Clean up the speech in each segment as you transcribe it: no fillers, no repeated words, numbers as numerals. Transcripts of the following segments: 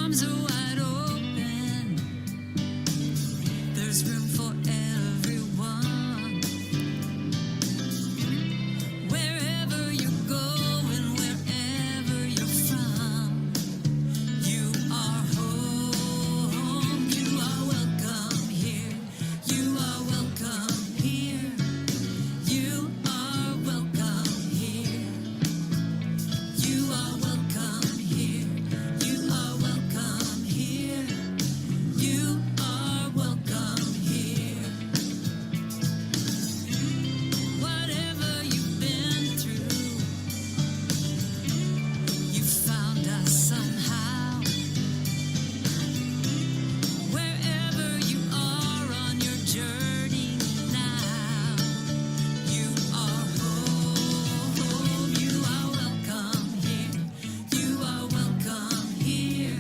arms are wide open. There's room for everyone. Wherever you go and wherever you're from, you are home. You are welcome here. You are welcome here. You are welcome here. You are welcome here. You are welcome here. You are welcome here. Whatever you've been through, you found us somehow. Wherever you are on your journey now, you are home. You are welcome here. You are welcome here.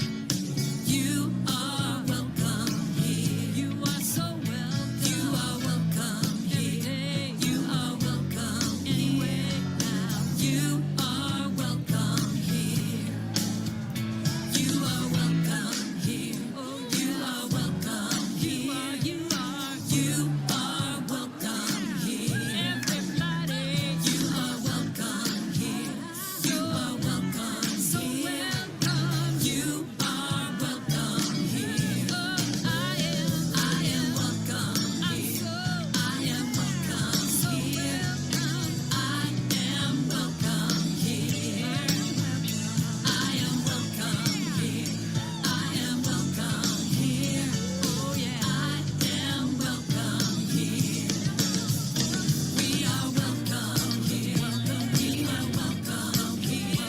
You are welcome here. You are so welcome. You are welcome here. You are welcome anywhere now. You are welcome here. You are welcome here. You are welcome here. You are welcome here. Everybody, you are welcome here. You are welcome. So welcome. You are welcome here. I am welcome here. I am welcome here. I am welcome here. I am welcome here. I am welcome here. Oh yeah, I am welcome here. We are welcome here. We are welcome here.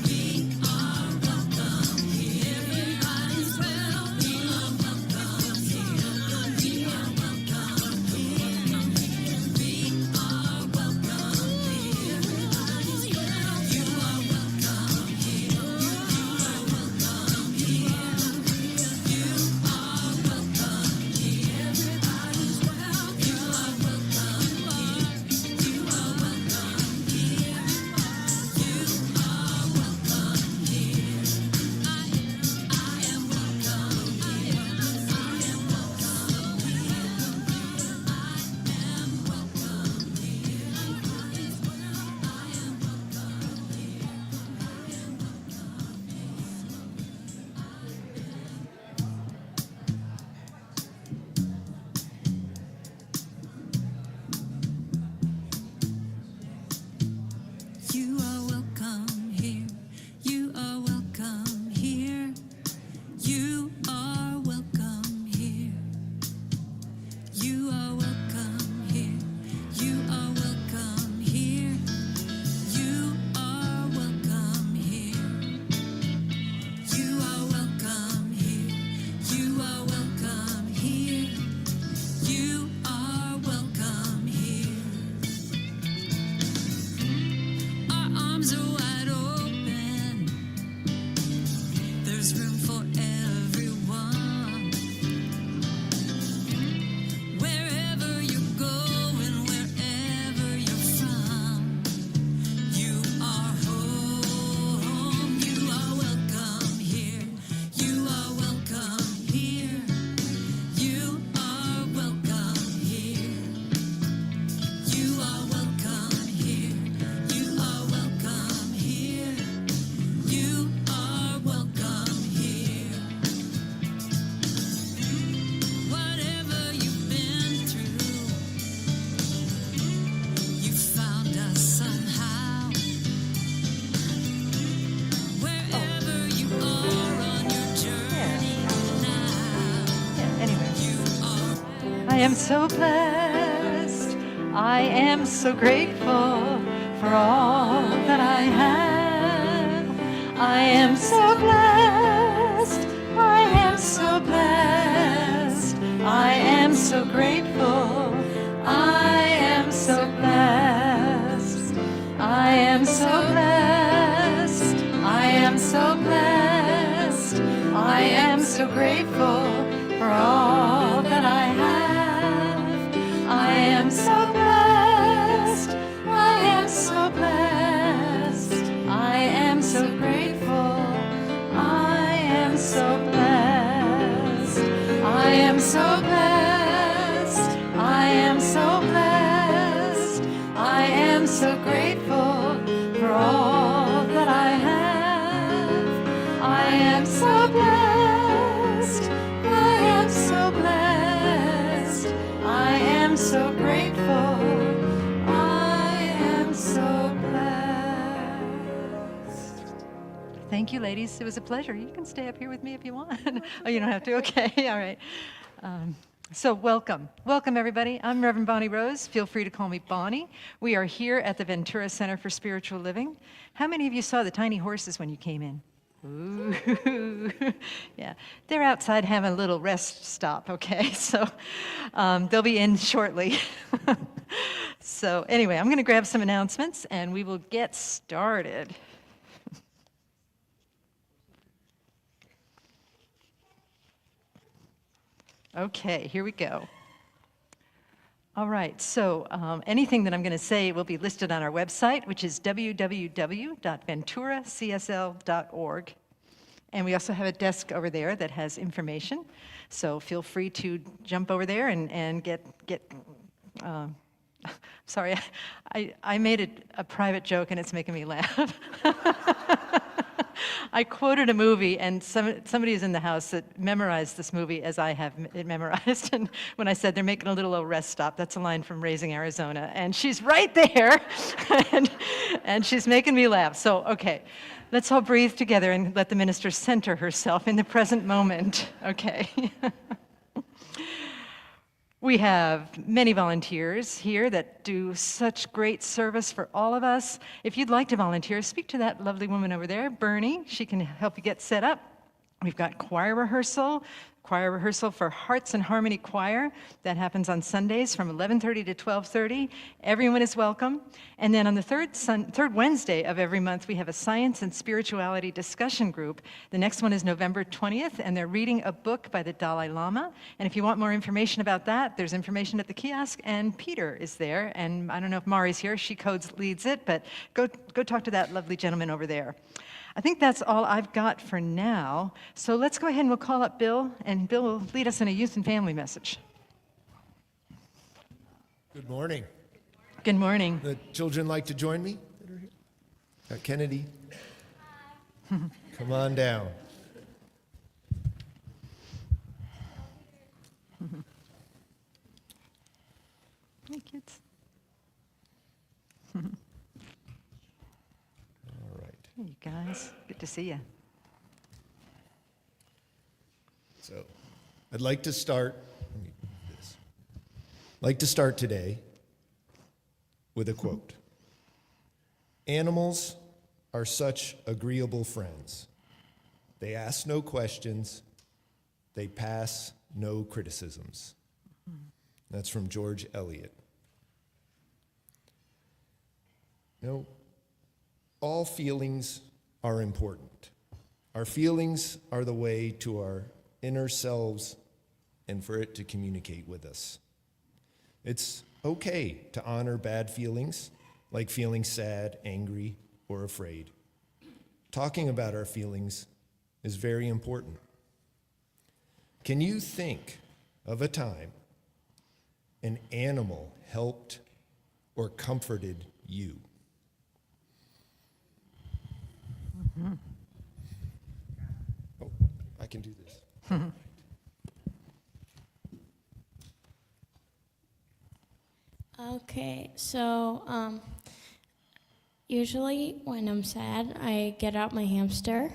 We are welcome here. Everybody's welcome. We are welcome here. We are welcome here. We are welcome here. Everybody's welcome. You are welcome here. You are welcome here. You are welcome here. Everybody's welcome. You are welcome here. You are welcome here. You are welcome here. I am welcome here. I am welcome here. I am welcome here. I am You are welcome here. You are welcome here. You are welcome here. You are welcome here. You are welcome here. You are welcome here. You are welcome here. You are welcome here. You are welcome here. Our arms are wide open. There's room for everyone. Wherever you go and wherever you're from, you are home. You are welcome here. You are welcome here. You are welcome here. You are welcome here. You are welcome here. You are welcome here. Whatever you've been through, you found us somehow. Wherever you are on your journey now, Anyway, you are. I am so blessed. I am so grateful for all that I have. I am so blessed. I am so blessed. I am so grateful. I am so blessed. I am so blessed. I am so blessed. I am so grateful for all that I have. I am so blessed. I am so blessed. I am so grateful. I am so blessed. I am so blessed. I am so grateful for all that I have. I am so blessed. I am so blessed. I am so grateful. I am so blessed. Thank you, ladies. It was a pleasure. You can stay up here with me if you want. Oh, you don't have to? Okay, all right. So welcome. Welcome, everybody. I'm Reverend Bonnie Rose. Feel free to call me Bonnie. We are here at the Ventura Center for Spiritual Living. How many of you saw the tiny horses when you came in? Ooh. Yeah, they're outside having a little rest stop, okay? So they'll be in shortly. So anyway, I'm going to grab some announcements and we will get started. Okay, here we go. All right, so anything that I'm going to say will be listed on our website, which is www.venturacsl.org. And we also have a desk over there that has information. So feel free to jump over there and get sorry, I made a private joke and it's making me laugh. I quoted a movie, and somebody is in the house that memorized this movie as I have it memorized. And when I said they're making a little old rest stop, that's a line from Raising Arizona. And she's right there, and she's making me laugh. So, okay, let's all breathe together and let the minister center herself in the present moment. Okay. We have many volunteers here that do such great service for all of us. If you'd like to volunteer, speak to that lovely woman over there, Bernie. She can help you get set up. We've got choir rehearsal for Hearts and Harmony Choir. That happens on Sundays from 11:30 to 12:30. Everyone is welcome. And then on the third Wednesday of every month, we have a science and spirituality discussion group. The next one is November 20th, and they're reading a book by the Dalai Lama. And if you want more information about that, there's information at the kiosk, and Peter is there. And I don't know if Mari's here. She leads it, but go talk to that lovely gentleman over there. I think that's all I've got for now. So let's go ahead and we'll call up Bill, and Bill will lead us in a youth and family message. Good morning. Good morning. The children like to join me? Kennedy? Come on down. Hey, kids. Hey, you guys. Good to see you. So, I'd like to start today with a quote. Animals are such agreeable friends. They ask no questions. They pass no criticisms. That's from George Eliot. All feelings are important. Our feelings are the way to our inner selves and for it to communicate with us. It's okay to honor bad feelings, like feeling sad, angry, or afraid. Talking about our feelings is very important. Can you think of a time an animal helped or comforted you? Mm-hmm. Oh, I can do this. Okay, so usually when I'm sad, I get out my hamster.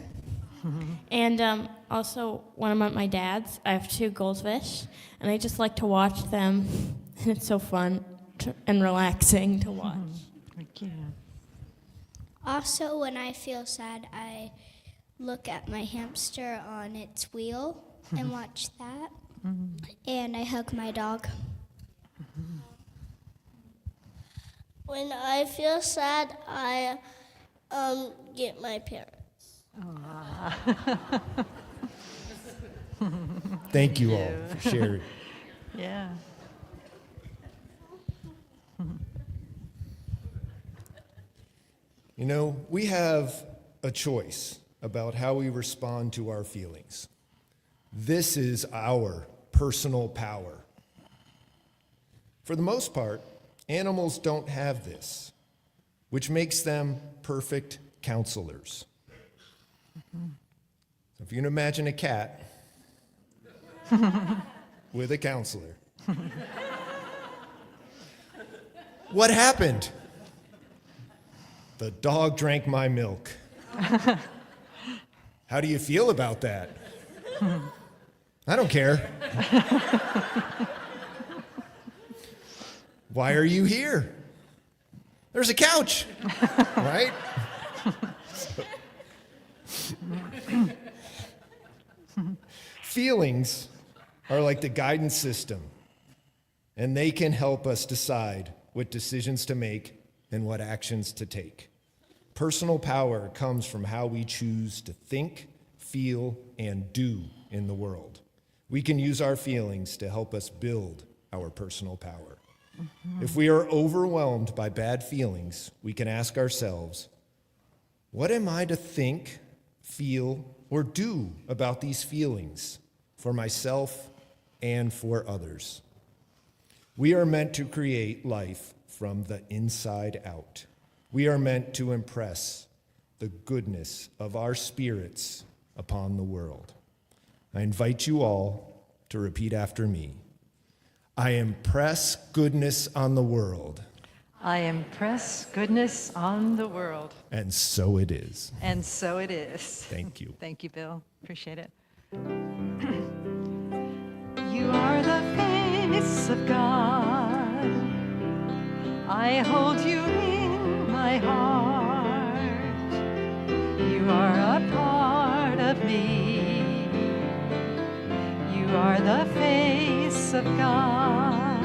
And also, when I'm at my dad's, I have 2 goldfish, and I just like to watch them. And it's so fun and relaxing to watch. Thank you. Also, when I feel sad, I look at my hamster on its wheel and watch that. And I hug my dog. When I feel sad, I get my parents. Thank you all for sharing. Yeah. You know, we have a choice about how we respond to our feelings. This is our personal power. For the most part, animals don't have this, which makes them perfect counselors. So if you can imagine a cat with a counselor. What happened? The dog drank my milk. How do you feel about that? I don't care. Why are you here? There's a couch, right? Feelings are like the guidance system, and they can help us decide what decisions to make and what actions to take. Personal power comes from how we choose to think, feel, and do in the world. We can use our feelings to help us build our personal power. If we are overwhelmed by bad feelings, we can ask ourselves, what am I to think, feel, or do about these feelings for myself and for others? We are meant to create life from the inside out. We are meant to impress the goodness of our spirits upon the world. I invite you all to repeat after me. I impress goodness on the world. I impress goodness on the world. And so it is. And so it is. Thank you. Thank you, Bill. Appreciate it. You are the face of God. I hold you in my heart. You are a part of me. You are the face of God.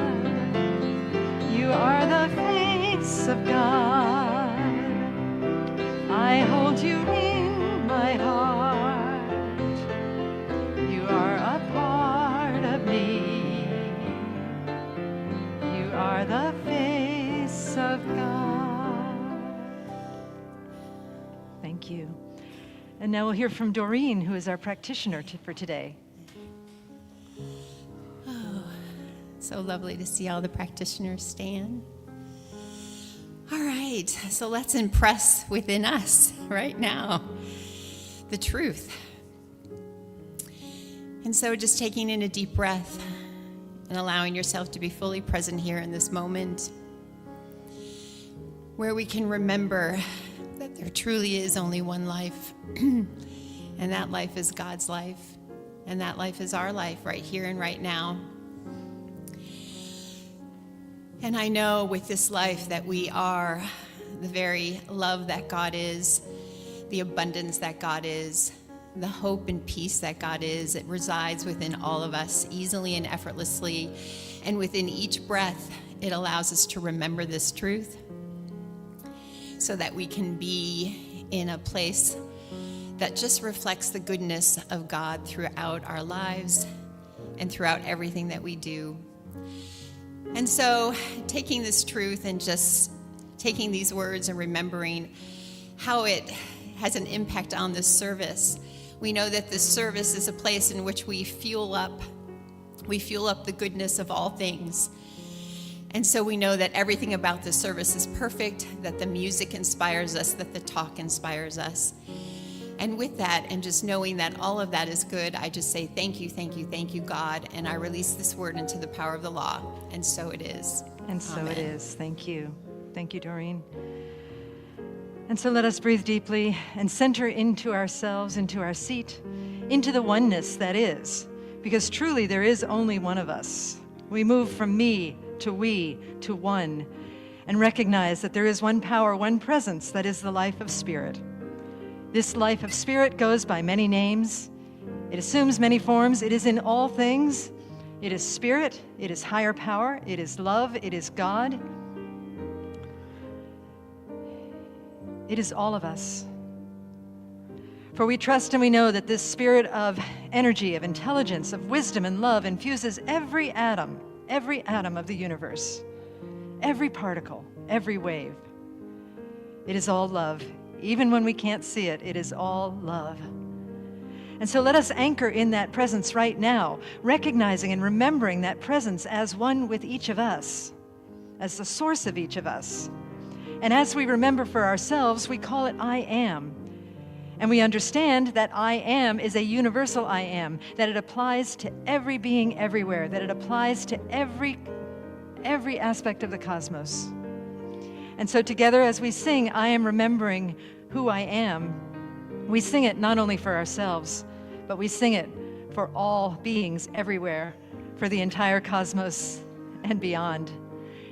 You are the face of God. I hold you in my heart. You are a part of me. You are the face of God. Thank you. And now we'll hear from Doreen, who is our practitioner for today. So lovely to see all the practitioners stand. All right, so let's impress within us right now the truth. And so just taking in a deep breath and allowing yourself to be fully present here in this moment where we can remember that there truly is only one life, and that life is God's life, and that life is our life right here and right now. And I know with this life that we are the very love that God is, the abundance that God is, the hope and peace that God is. It resides within all of us easily and effortlessly. And within each breath, it allows us to remember this truth so that we can be in a place that just reflects the goodness of God throughout our lives and throughout everything that we do. And so taking this truth and just taking these words and remembering how it has an impact on this service. We know that this service is a place in which we fuel up the goodness of all things. And so we know that everything about this service is perfect, that the music inspires us, that the talk inspires us. And with that, and just knowing that all of that is good, I just say thank you, thank you, thank you, God. And I release this word into the power of the law. And so it is. And so Amen. it is. Thank you. Thank you, Doreen. And so let us breathe deeply and center into ourselves, into our seat, into the oneness that is. Because truly there is only one of us. We move from me to we to one, and recognize that there is one power, one presence that is the life of spirit. This life of spirit goes by many names. It assumes many forms. It is in all things. It is spirit. It is higher power. It is love. It is God. It is all of us. For we trust and we know that this spirit of energy, of intelligence, of wisdom and love infuses every atom of the universe, every particle, every wave. It is all love. Even when we can't see it, it is all love. And so let us anchor in that presence right now, recognizing and remembering that presence as one with each of us, as the source of each of us. And as we remember for ourselves, we call it I am. And we understand that I am is a universal I am, that it applies to every being everywhere, that it applies to every aspect of the cosmos. And so together as we sing, I am remembering who I am, we sing it not only for ourselves, but we sing it for all beings everywhere, for the entire cosmos and beyond.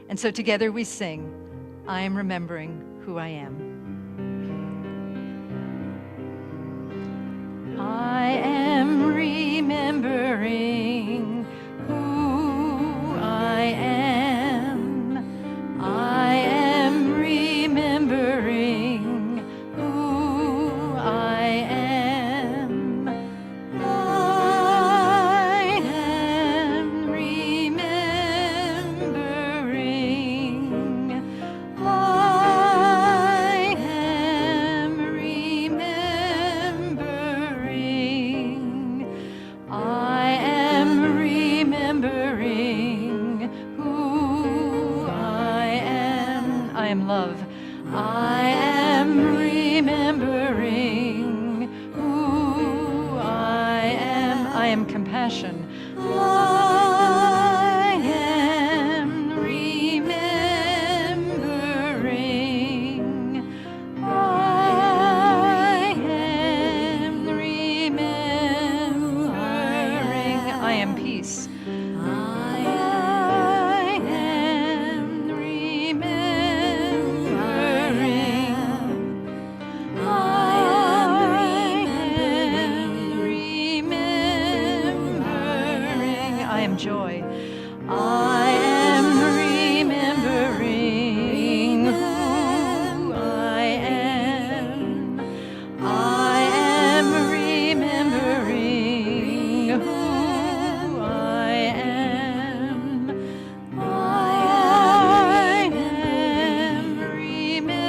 And so together we sing, I am remembering who I am. I am remembering who I am. I am remembering who I am. I am remembering. I am remembering. I am remembering who I am. I am love. I am remembering who I am. I am compassion. I am remembering. I am remembering. I am peace. I am remembering. I am remembering. I am joy. I am remembering who I am. I am remembering who I am. I am remembering.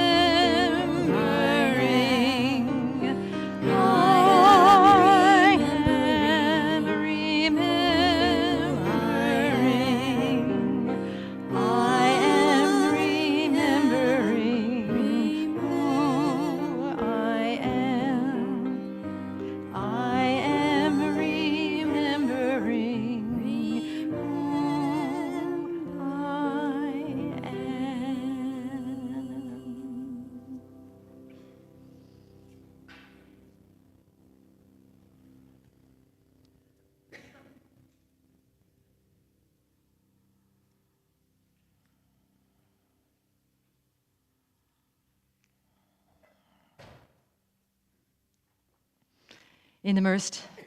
I am remembering. I am remembering who I am. I am remembering who I am.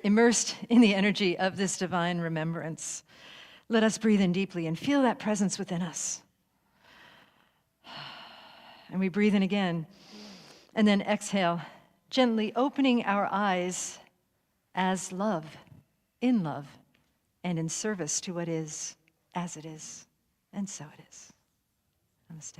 Immersed in the energy of this divine remembrance, let us breathe in deeply and feel that presence within us. And we breathe in again, and then exhale, gently opening our eyes as love, and in service to what is, as it is, and so it is. Namaste.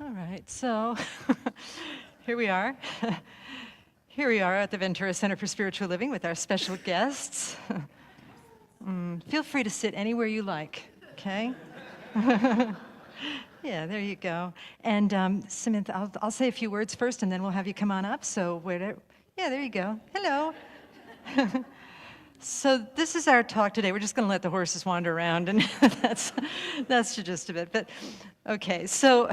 All right, so here we are. Here we are at the Ventura Center for Spiritual Living with our special guests. Feel free to sit anywhere you like, okay? Yeah, there you go. And Samantha, I'll say a few words first, and then we'll have you come on up. So, yeah, there you go. Hello. So this is our talk today. We're just going to let the horses wander around, and that's the gist of it. But okay, so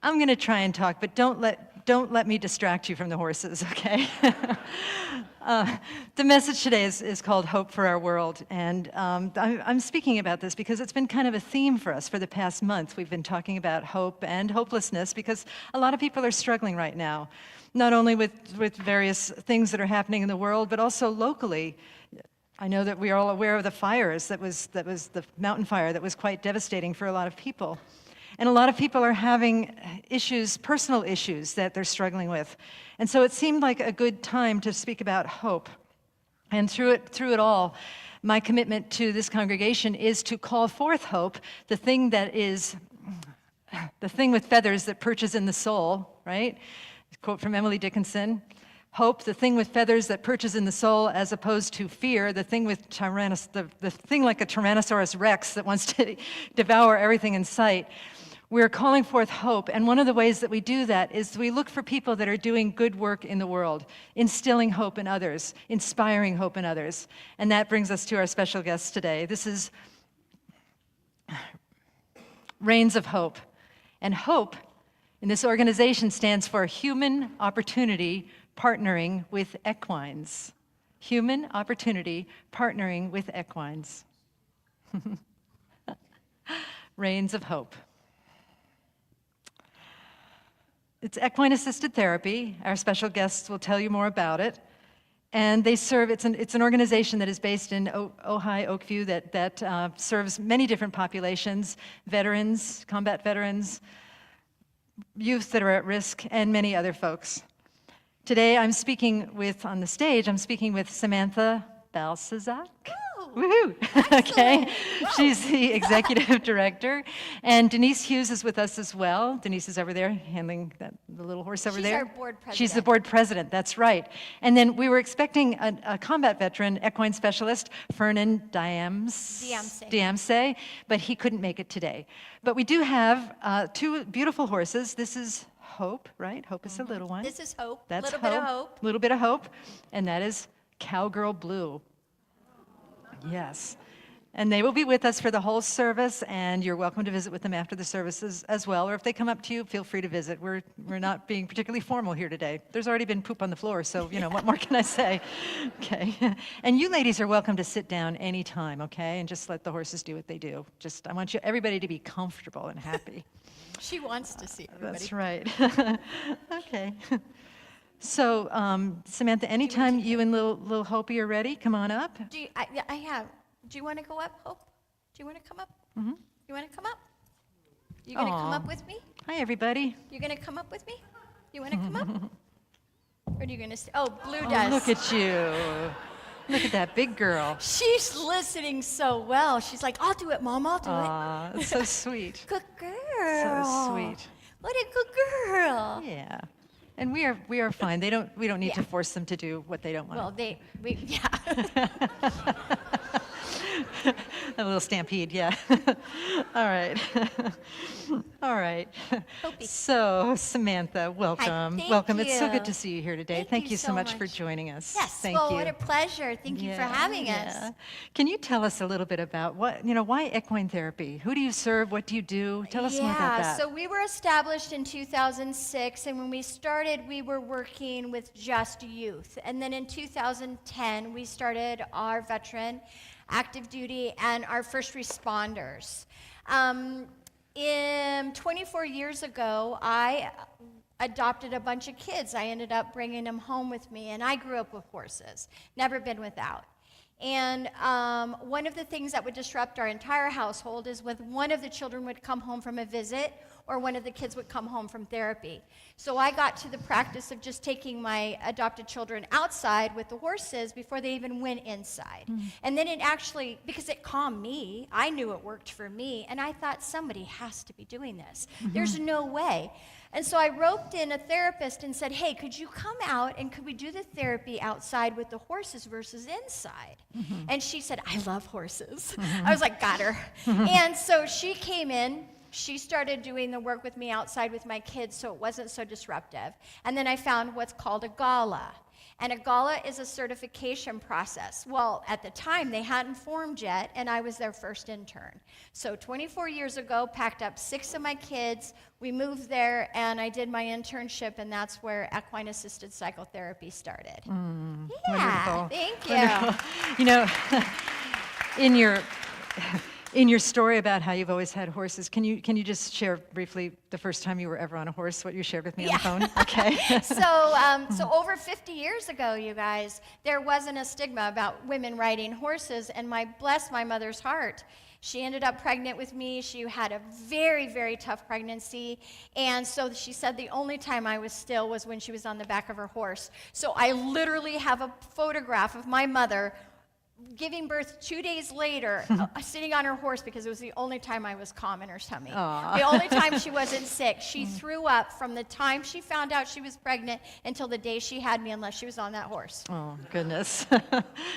I'm going to try and talk, but don't let me distract you from the horses, okay? The message today is called Hope for Our World, and I'm speaking about this because it's been kind of a theme for us for the past month. We've been talking about hope and hopelessness because a lot of people are struggling right now, not only with various things that are happening in the world, but also locally. I know that we are all aware of the fires. That was the mountain fire that was quite devastating for a lot of people. And a lot of people are having issues, personal issues that they're struggling with. And so it seemed like a good time to speak about hope. And through it all, my commitment to this congregation is to call forth hope, the thing with feathers that perches in the soul, right? Quote from Emily Dickinson. Hope, the thing with feathers that perches in the soul, as opposed to fear, the thing with the thing like a Tyrannosaurus Rex that wants to devour everything in sight. We're calling forth hope, and one of the ways that we do that is we look for people that are doing good work in the world, instilling hope in others, inspiring hope in others. And that brings us to our special guest today. This is Reigns of Hope. And hope in this organization stands for Human Opportunity Partnering with Equines. Human Opportunity Partnering with Equines. Reigns of Hope. It's equine-assisted therapy. Our special guests will tell you more about it. And they serve, it's an organization that is based in Ojai, Oakview, that serves many different populations, veterans, combat veterans, youth that are at risk, and many other folks. Today I'm speaking with Samantha Balsazak. Woohoo! Okay, she's the executive director, and Denise Hughes is with us as well. Denise is over there handling the little horse over there. She's our board president. She's the board president. That's right. And then we were expecting a combat veteran, equine specialist, Fernan Diamse, but he couldn't make it today. But we do have two beautiful horses. This is Hope, right? Hope is the little one. This is Hope. That's Little bit of hope. Little bit of hope, and that is Cowgirl Blue. Yes. And they will be with us for the whole service, and you're welcome to visit with them after the services as well. Or if they come up to you, feel free to visit. We're not being particularly formal here today. There's already been poop on the floor, so, what more can I say? Okay. And you ladies are welcome to sit down anytime, okay? And just let the horses do what they do. I want everybody to be comfortable and happy. She wants to see everybody. That's right. Okay. So, Samantha, anytime you and little Hopi are ready, come on up. Do you want to go up, Hope? Do you want to come up? Mm-hmm. You want to come up? You going to come Aw. up with me? Hi, everybody. You going to come up with me? You want to come up? Or are you going to stay? Oh, Blue Oh, does. look at you. Look at that big girl. She's listening so well. She's like, I'll do it, Mom. I'll do Aw, that's so sweet. it. Good girl. So sweet. What a good girl. Yeah. And we are fine. We don't need to Yeah. force them to do what they don't want. Well, yeah. A little stampede, yeah. All right. All right. Hopi. So, Samantha, welcome. Thank Welcome. It's so you. good to see you here today. Thank you you so so much for much. joining us. Yes. Thank well, you. what a pleasure. Thank you for having us. Can you tell us a little bit about why equine therapy? Who do you serve? What do you do? Tell us more about that. So we were established in 2006, and when we started, we were working with just youth. And then in 2010, we started our veteran, active duty, and our first responders. 24 years ago, I adopted a bunch of kids. I ended up bringing them home with me, and I grew up with horses, never been without. And one of the things that would disrupt our entire household is when one of the children would come home from a visit, or one of the kids would come home from therapy. So I got to the practice of just taking my adopted children outside with the horses before they even went inside. And then it actually, because it calmed me, I knew it worked for me, and I thought somebody has to be doing this. There's no way. And so I roped in a therapist and said, hey, could you come out and could we do the therapy outside with the horses versus inside? And she said, I love horses. I was like, got her. And so she came in. She started doing the work with me outside with my kids so it wasn't so disruptive. And then I found what's called a gala. And a gala is a certification process. Well, at the time, they hadn't formed yet, and I was their first intern. So 24 years ago, packed up 6 of my kids. We moved there, and I did my internship, and that's where equine-assisted psychotherapy started. Yeah, wonderful. thank you. You know, in your story about how you've always had horses, can you just share briefly the first time you were ever on a horse, what you shared with me on the phone? Okay. So over 50 years ago, you guys, there wasn't a stigma about women riding horses, and bless my mother's heart. She ended up pregnant with me. She had a very, very tough pregnancy. And so she said the only time I was still was when she was on the back of her horse. So I literally have a photograph of my mother giving birth 2 days later, sitting on her horse because it was the only time I was calm in her tummy. The only time she wasn't sick. She threw up from the time she found out she was pregnant until the day she had me, unless she was on that horse. Oh, goodness.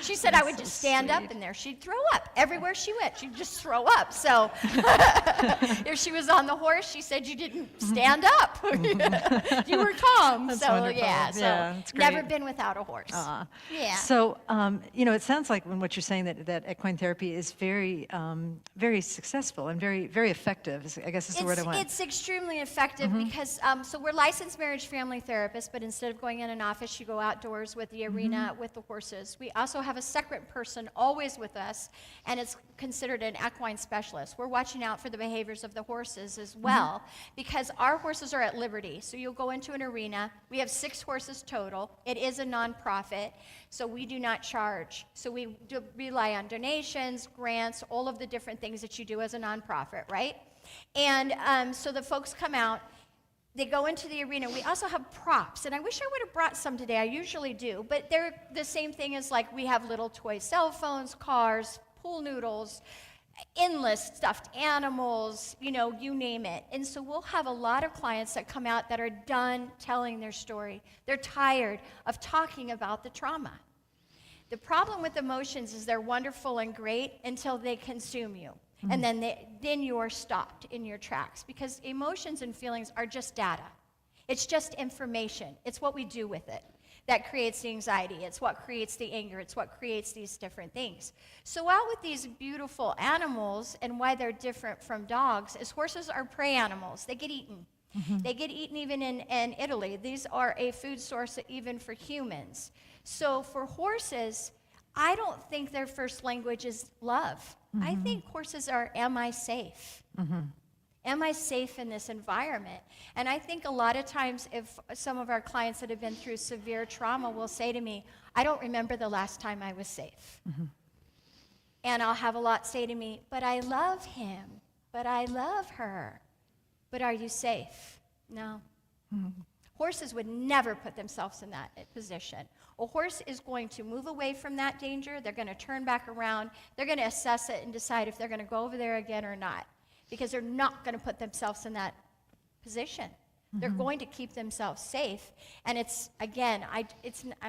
She said I would just stand up in there. She'd throw up. Everywhere she went, she'd just throw up. So if she was on the horse, she said you didn't stand up. You were calm. That's so, wonderful. yeah. So That's great. never been without a horse. Yeah. So, it sounds like when what you're saying that equine therapy is very, very successful and very, very effective, I guess is the word I want. It's extremely effective because, so we're licensed marriage family therapists, but instead of going in an office, you go outdoors with the arena with the horses. We also have a separate person always with us, and it's considered an equine specialist. We're watching out for the behaviors of the horses as well, because our horses are at liberty. So you'll go into an arena. We have 6 horses total. It is a nonprofit, so we do not charge. So we do rely on donations, grants, all of the different things that you do as a nonprofit, right? And so the folks come out. They go into the arena. We also have props, and I wish I would have brought some today. I usually do, but they're the same thing as like we have little toy cell phones, cars, pool noodles, endless stuffed animals, you name it. And so we'll have a lot of clients that come out that are done telling their story. They're tired of talking about the trauma. The problem with emotions is they're wonderful and great until they consume you. And then you are stopped in your tracks, because emotions and feelings are just data. It's just information. It's what we do with it that creates the anxiety. It's what creates the anger. It's what creates these different things. So out with these beautiful animals, and why they're different from dogs, is horses are prey animals. They get eaten. They get eaten even in Italy. These are a food source even for humans. So for horses, I don't think their first language is love. I think horses are, am I safe? Am I safe in this environment? And I think a lot of times, if some of our clients that have been through severe trauma will say to me, I don't remember the last time I was safe. And I'll have a lot say to me, but I love him, but I love her. But are you safe? No. Horses would never put themselves in that position. A horse is going to move away from that danger. They're going to turn back around. They're going to assess it and decide if they're going to go over there again or not, because they're not going to put themselves in that position. They're going to keep themselves safe. And it's, again, I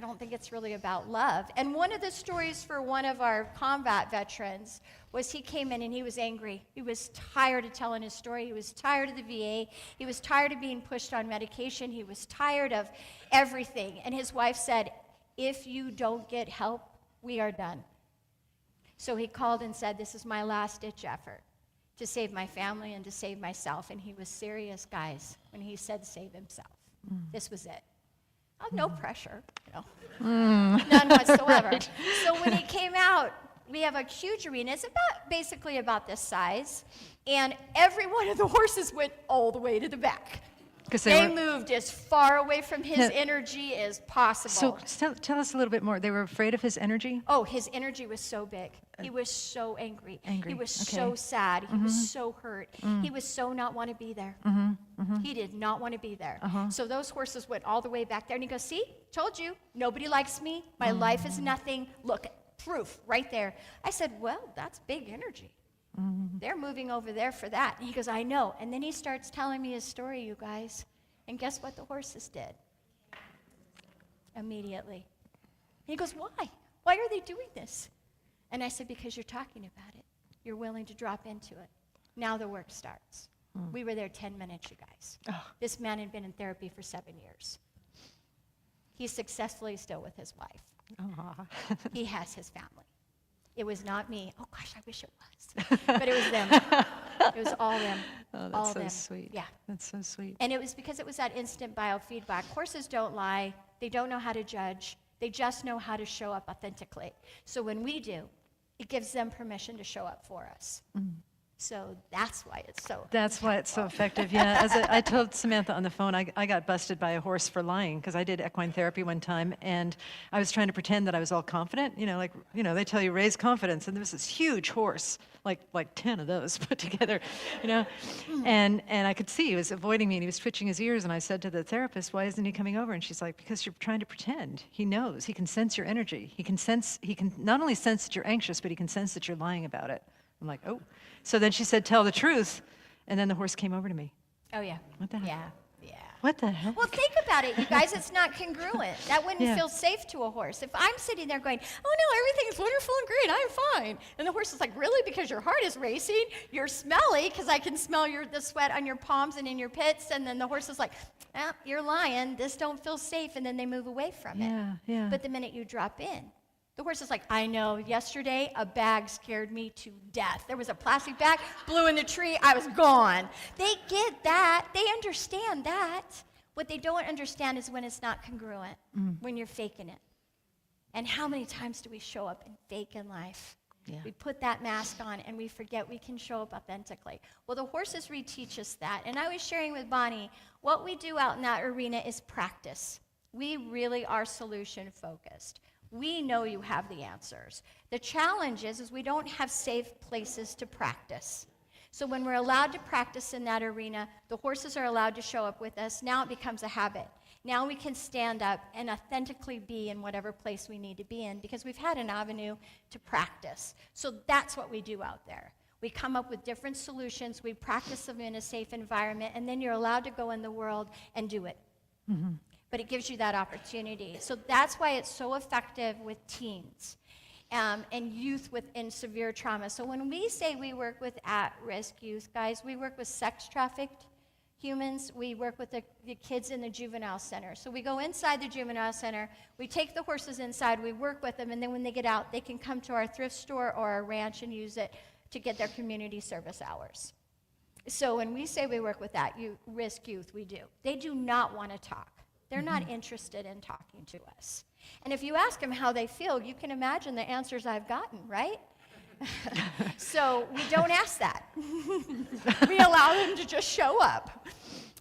don't think it's really about love. And one of the stories for one of our combat veterans was he came in and he was angry. He was tired of telling his story. He was tired of the VA. He was tired of being pushed on medication. He was tired of everything. And his wife said, if you don't get help, we are done. So he called and said, this is my last-ditch effort to save my family and to save myself. And he was serious, guys, when he said save himself. This was it. No pressure, none whatsoever. Right. So when he came out, we have a huge arena. It's basically about this size. And every one of the horses went all the way to the back. Because They moved as far away from his Yeah. energy as possible. So tell us a little bit more. They were afraid of his energy? Oh, his energy was so big. He was so angry. Angry, He was okay. so sad. He was so hurt. He was so not want to be there. He did not want to be there. So those horses went all the way back there. And he goes, see, told you, nobody likes me. My life is nothing. Look, proof right there. I said, well, that's big energy. They're moving over there for that. And he goes, I know. And then he starts telling me his story, you guys. And guess what the horses did? Immediately. And he goes, why? Why are they doing this? And I said, because you're talking about it. You're willing to drop into it. Now the work starts. We were there 10 minutes, you guys. This man had been in therapy for 7 years. He's successfully still with his wife. He has his family. It was not me. Oh, gosh, I wish it was. But it was them. It was all them. Oh, that's all so them. sweet. Yeah. That's so sweet. And it was because it was that instant biofeedback. Horses don't lie. They don't know how to judge. They just know how to show up authentically. So when we do, it gives them permission to show up for us. So that's why it's so That's why it's so effective. Yeah, as I told Samantha on the phone, I got busted by a horse for lying because I did equine therapy one time, and I was trying to pretend that I was all confident. They tell you raise confidence, and there was this huge horse, like 10 of those put together, and I could see he was avoiding me, and he was twitching his ears, and I said to the therapist, why isn't he coming over? And she's like, because you're trying to pretend. He knows. He can sense your energy. He can not only sense that you're anxious, but he can sense that you're lying about it. I'm like, oh. So then she said, tell the truth. And then the horse came over to me. Oh, yeah. What the heck? Yeah. What the heck? Well, think about it, you guys. It's not congruent. That wouldn't Yeah. feel safe to a horse. If I'm sitting there going, oh, no, everything's wonderful and great. I'm fine. And the horse is like, really? Because your heart is racing? You're smelly because I can smell the sweat on your palms and in your pits. And then the horse is like, you're lying. This don't feel safe. And then they move away from it. Yeah. But the minute you drop in, the horse is like, I know, yesterday a bag scared me to death. There was a plastic bag, blew in the tree, I was gone. They get that. They understand that. What they don't understand is when it's not congruent, when you're faking it. And how many times do we show up and fake in life? Yeah. We put that mask on and we forget we can show up authentically. Well, the horses reteach us that. And I was sharing with Bonnie, what we do out in that arena is practice. We really are solution focused. We know you have the answers. The challenge is we don't have safe places to practice. So when we're allowed to practice in that arena, the horses are allowed to show up with us. Now it becomes a habit. Now we can stand up and authentically be in whatever place we need to be in because we've had an avenue to practice. So that's what we do out there. We come up with different solutions, we practice them in a safe environment, and then you're allowed to go in the world and do it. But it gives you that opportunity. So that's why it's so effective with teens and youth within severe trauma. So when we say we work with at-risk youth, guys, we work with sex-trafficked humans. We work with the kids in the juvenile center. So we go inside the juvenile center, we take the horses inside, we work with them, and then when they get out, they can come to our thrift store or our ranch and use it to get their community service hours. So when we say we work with at-risk youth, we do. They do not want to talk. They're not interested in talking to us. And if you ask them how they feel, you can imagine the answers I've gotten, right? So we don't ask that. We allow them to just show up.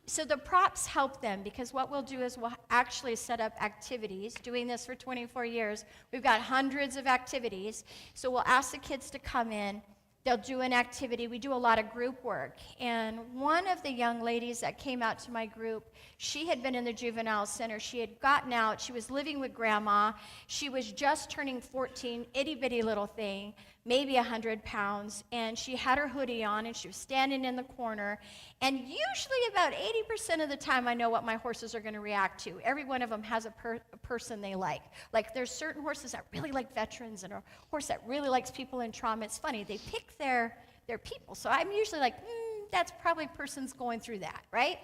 So the props help them because what we'll do is we'll actually set up activities. Doing this for 24 years, we've got hundreds of activities. So we'll ask the kids to come in. They'll do an activity. We do a lot of group work. And one of the young ladies that came out to my group, she had been in the juvenile center. She had gotten out. She was living with grandma. She was just turning 14, itty-bitty little thing, maybe 100 pounds. And she had her hoodie on, and she was standing in the corner. And usually about 80% of the time, I know what my horses are going to react to. Every one of them has a person they like. Like there's certain horses that really like veterans and a horse that really likes people in trauma. It's funny. They pick their people. So I'm usually like, that's probably person's going through that, right?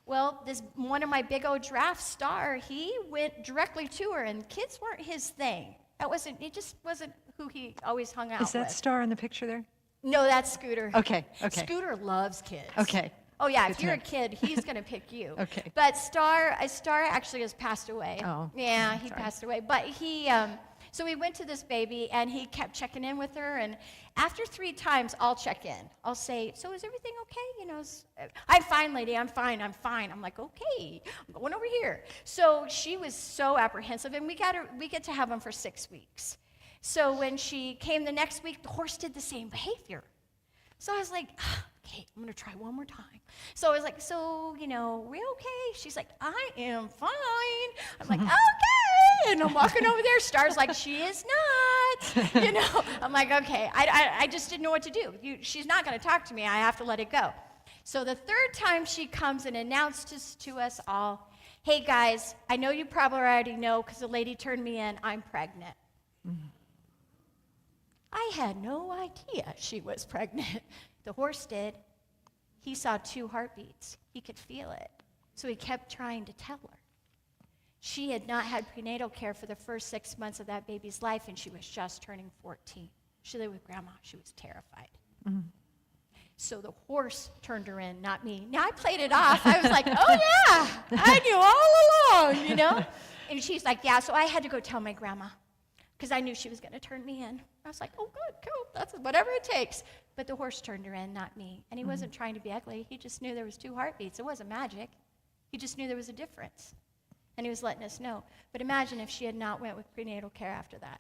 Well, this one of my big old draft Star, he went directly to her, and kids weren't his thing. It just wasn't who he always hung out with. Is that Star in the picture there? No, that's Scooter. Okay. Scooter loves kids. Okay. Oh, yeah, Good if to you're a know. kid, he's going to pick you. Okay. But Star actually has passed away. Oh, Yeah, he sorry. passed away. But So we went to this baby, and he kept checking in with her, and after 3 times, I'll check in. I'll say, so is everything okay? You know, I'm fine, lady, I'm fine. I'm like, okay, I'm going over here. So she was so apprehensive, and we get to have him for 6 weeks. So when she came the next week, the horse did the same behavior. So I was like, okay, I'm going to try one more time. So I was like, so, you know, we okay? She's like, I am fine. I'm like, okay. And I'm walking over there. Star's like, she is not. You know, I'm like, okay. I just didn't know what to do. She's not going to talk to me. I have to let it go. So the 3rd time she comes and announces to us all, hey, guys, I know you probably already know because the lady turned me in. I'm pregnant. Mm-hmm. I had no idea she was pregnant. The horse did. He saw 2 heartbeats. He could feel it. So he kept trying to tell her. She had not had prenatal care for the first 6 months of that baby's life, and she was just turning 14. She lived with grandma. She was terrified. Mm-hmm. So the horse turned her in, not me. Now I played it off. I was like, oh yeah, I knew all along, you know? And she's like, yeah, so I had to go tell my grandma because I knew she was going to turn me in. I was like, oh, good, cool, that's whatever it takes. But the horse turned her in, not me. And he wasn't trying to be ugly. He just knew there was 2 heartbeats. It wasn't magic. He just knew there was a difference. And he was letting us know. But imagine if she had not went with prenatal care after that.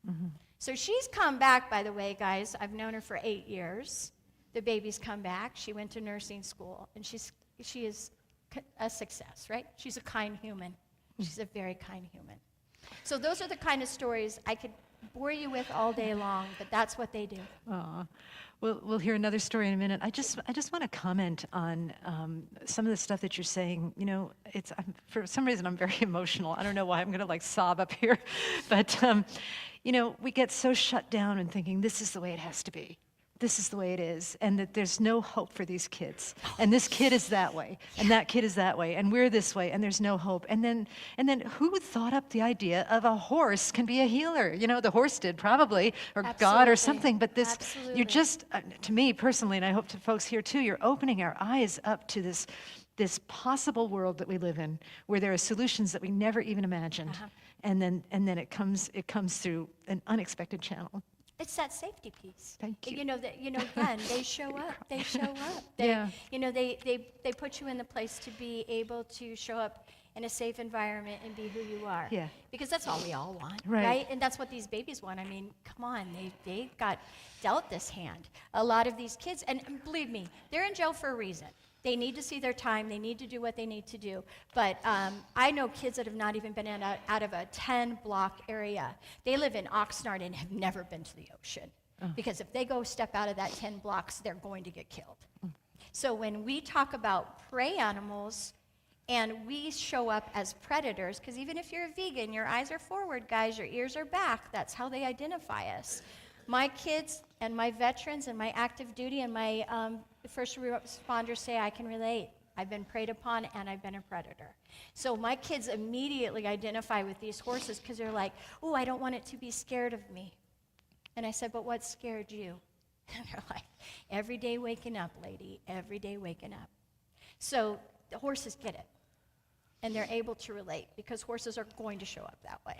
Mm-hmm. So she's come back, by the way, guys. I've known her for 8 years. The baby's come back. She went to nursing school. And she is a success, right? She's a kind human. She's a very kind human. So those are the kind of stories I could bore you with all day long, but that's what they do. Aw. We'll hear another story in a minute. I just want to comment on some of the stuff that you're saying. You know, for some reason I'm very emotional. I don't know why. I'm going to like sob up here, but you know, we get so shut down and thinking this is the way it has to be. This is the way it is, and that there's no hope for these kids. And this kid is that way, and that kid is that way, and we're this way, and there's no hope. And then who thought up the idea of a horse can be a healer? You know, the horse did probably, or Absolutely. God or something. But this, Absolutely. you're just, to me personally, and I hope to folks here too, you're opening our eyes up to this possible world that we live in, where there are solutions that we never even imagined, and then it comes through an unexpected channel. It's that safety piece. Thank you. Again, they show up. They show up. Yeah. They put you in the place to be able to show up in a safe environment and be who you are. Yeah. Because that's all we all want, Right. And that's what these babies want. I mean, come on, they got dealt this hand. A lot of these kids, and believe me, they're in jail for a reason. They need to see their time. They need to do what they need to do. But I know kids that have not even been out of a 10-block area. They live in Oxnard and have never been to the ocean. Because if they go step out of that 10 blocks, they're going to get killed. So when we talk about prey animals and we show up as predators, because even if you're a vegan, your eyes are forward, guys, your ears are back. That's how they identify us. My kids and my veterans and my active duty and my first responders say, I can relate. I've been preyed upon and I've been a predator. So my kids immediately identify with these horses because they're like, oh, I don't want it to be scared of me. And I said, but what scared you? And they're like, every day waking up, lady, every day waking up. So the horses get it. And they're able to relate because horses are going to show up that way.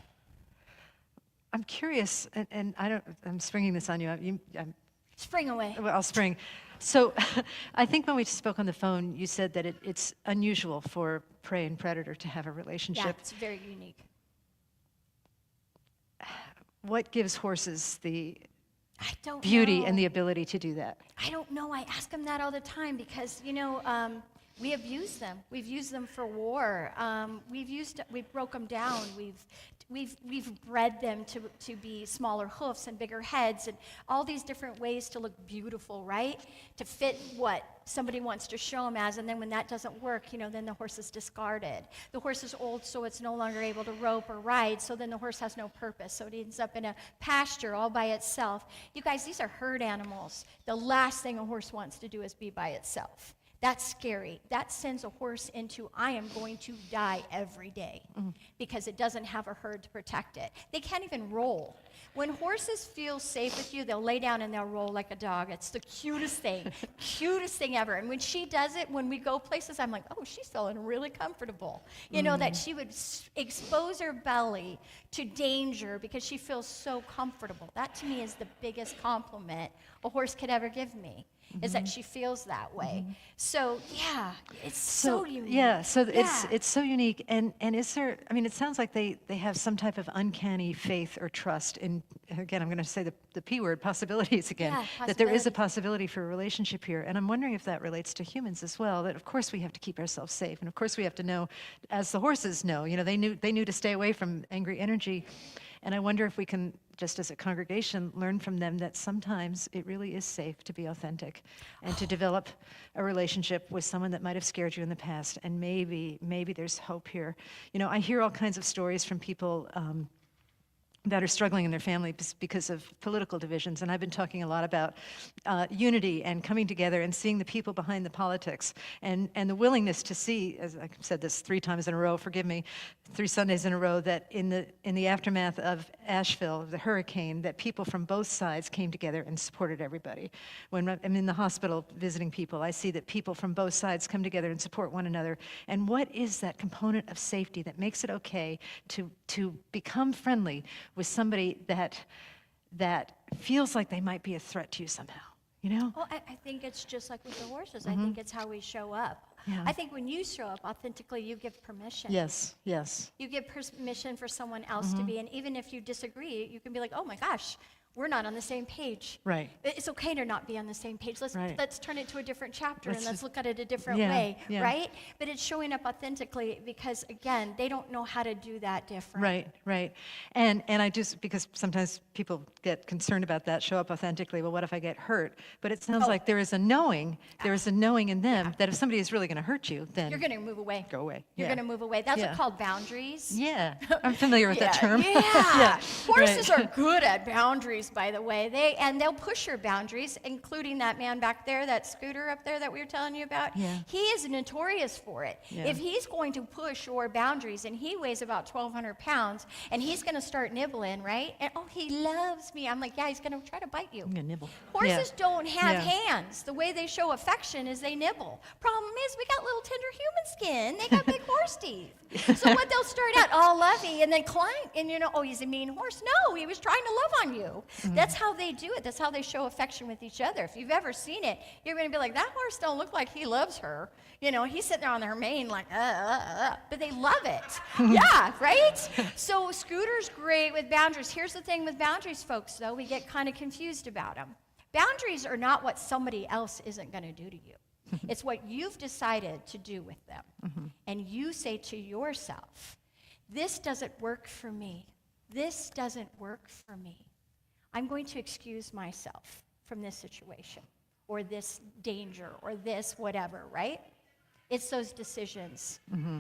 I'm curious, and I'm springing this on you. Spring away. Well, I'll spring. So I think when we spoke on the phone, you said that it's unusual for prey and predator to have a relationship. Yeah, it's very unique. What gives horses the I don't beauty know. and the ability to do that? I don't know. I ask them that all the time because, we abuse them. We've used them for war. We've broke them down. We've bred them to be smaller hoofs and bigger heads and all these different ways to look beautiful, right? To fit what somebody wants to show them as, and then when that doesn't work, then the horse is discarded. The horse is old, so it's no longer able to rope or ride, so then the horse has no purpose, so it ends up in a pasture all by itself. You guys, these are herd animals. The last thing a horse wants to do is be by itself. That's scary. That sends a horse into, I am going to die every day because it doesn't have a herd to protect it. They can't even roll. When horses feel safe with you, they'll lay down and they'll roll like a dog. It's the cutest thing ever. And when she does it, when we go places, I'm like, oh, she's feeling really comfortable. You know, that she would expose her belly to danger because she feels so comfortable. That to me is the biggest compliment a horse could ever give me. Is that she feels that way. So yeah, it's so unique. Yeah, so it's so unique. And is there, I mean, it sounds like they have some type of uncanny faith or trust in, again, I'm going to say the P word, possibilities again. Yeah, that there is a possibility for a relationship here. And I'm wondering if that relates to humans as well, that of course we have to keep ourselves safe. And of course we have to know, as the horses know, you know, they knew to stay away from angry energy. And I wonder if we can, just as a congregation, learn from them that sometimes it really is safe to be authentic and to develop a relationship with someone that might have scared you in the past. And maybe there's hope here. You know, I hear all kinds of stories from people that are struggling in their family because of political divisions. And I've been talking a lot about unity and coming together and seeing the people behind the politics and the willingness to see, as I've said this 3 times in a row, forgive me, 3 Sundays in a row, that in the aftermath of Asheville, the hurricane, that people from both sides came together and supported everybody. When I'm in the hospital visiting people, I see that people from both sides come together and support one another. And what is that component of safety that makes it okay to become friendly with somebody that feels like they might be a threat to you somehow, you know? Well, I think it's just like with the horses. I think it's how we show up. Yeah. I think when you show up authentically, you give permission. Yes, yes. You give permission for someone else to be, and even if you disagree, you can be like, oh my gosh, we're not on the same page. Right. It's okay to not be on the same page. Let's turn it to a different chapter and let's look at it a different yeah, way, yeah. right? But it's showing up authentically because, again, they don't know how to do that different. Right. And I just, because sometimes people get concerned about that, show up authentically, well, what if I get hurt? But it sounds like there is a knowing in them that if somebody is really going to hurt you, then You're going to move away. go away. You're Yeah. going to move away. That's Yeah. called boundaries. Yeah, I'm familiar with that term. Yeah. Horses right. are good at boundaries, by the way. They'll push your boundaries, including that man back there, that scooter up there that we were telling you about. Yeah. He is notorious for it. Yeah. If he's going to push your boundaries, and he weighs about 1,200 pounds, and he's going to start nibbling, right? And oh, he loves me. I'm like, yeah, he's going to try to bite you. I'm gonna nibble. Horses don't have Yeah. hands. The way they show affection is they nibble. Problem is, we got little tender human skin. They got big horse teeth. So what they'll start out all lovey and then clank, and you know, oh, he's a mean horse. No, he was trying to love on you. That's how they do it. That's how they show affection with each other. If you've ever seen it, you're going to be like, that horse don't look like he loves her. You know, he's sitting there on her mane like, but they love it. Yeah, right? So Scooter's great with boundaries. Here's the thing with boundaries, folks, though. We get kind of confused about them. Boundaries are not what somebody else isn't going to do to you. It's what you've decided to do with them. And you say to yourself, this doesn't work for me. This doesn't work for me. I'm going to excuse myself from this situation or this danger or this whatever, right? It's those decisions